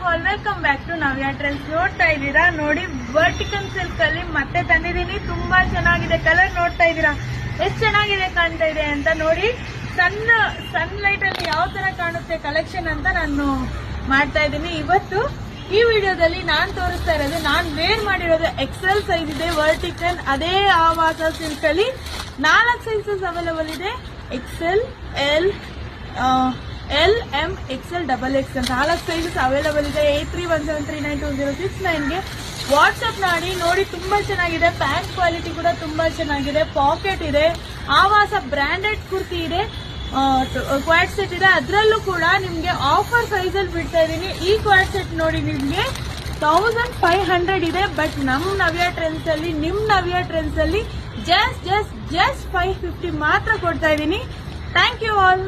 All welcome back to Navya trends. ನೋಡ್ತಾ ಇದ್ದೀರಾ ನೋಡಿ, ವರ್ಟಿಕಲ್ ಸಿಲ್ಕ್ ಅಲ್ಲಿ ಮತ್ತೆ ತಂದಿದ್ದೀನಿ. ತುಂಬಾ ಚೆನ್ನಾಗಿದೆ, ಕಲರ್ ನೋಡ್ತಾ ಇದ್ದೀರಾ ಎಷ್ಟು ಚೆನ್ನಾಗಿದೆ ಕಾಣ್ತಾ ಇದೆ ಅಂತ ನೋಡಿ. ಸನ್ಲೈಟ್ ಅಲ್ಲಿ ಯಾವ ತರ ಕಾಣುತ್ತೆ ಕಲೆಕ್ಷನ್ ಅಂತ ನಾನು ಮಾಡ್ತಾ ಇದ್ದೀನಿ. ಇವತ್ತು ಈ ವಿಡಿಯೋದಲ್ಲಿ ನಾನ್ ತೋರಿಸ್ತಾ ಇರೋದು, ನಾನ್ ವೇರ್ ಮಾಡಿರೋದು ಎಕ್ಸೆಲ್ ಸೈಜ್ ಇದೆ ವರ್ಟಿಕಲ್. ಅದೇ ಆವಾಸ ಸಿಲ್ಕ್ ಅಲ್ಲಿ 4 ಸೈಜಸ್ ಅವೈಲೇಬಲ್ ಇದೆ. XL, L M XL, double XL 4 sizes available ಇದೆ. 8317392069 ಗೆ ವಾಟ್ಸ್ಆಪ್ ನೋಡಿ. ತುಂಬಾ ಚೆನ್ನಾಗಿದೆ. ಪ್ಯಾಂಟ್ ಕ್ವಾಲಿಟಿ ಕೂಡ ತುಂಬಾ ಚೆನ್ನಾಗಿದೆ. ಪಾಕೆಟ್ ಇದೆ. ಆವಾಸ ಬ್ರಾಂಡೆಡ್ ಕುರ್ತಿ ಇದೆ. ಕ್ವಾಡ್ ಸೆಟ್ ಇದೆ. ಅದರಲ್ಲೂ ಕೂಡ ನಿಮ್ಗೆ ಆಫರ್ ಪ್ರೈಸ್ ಅಲ್ಲಿ ಬಿಡ್ತಾ ಇದೀನಿ. ಈ ಕ್ವಾಡ್ ಸೆಟ್ ನೋಡಿ ನಿಮ್ಗೆ 1500 ಇದೆ. ಬಟ್ ನಮ್ ನವ್ಯ ಟ್ರೆಂಡ್ಸ್ ಅಲ್ಲಿ, ನಿಮ್ ನವ್ಯ ಟ್ರೆಂಡ್ಸ್ ಅಲ್ಲಿ ಜಸ್ಟ್ 550 ಮಾತ್ರ ಕೊಡ್ತಾ ಇದೀನಿ. Thank you all.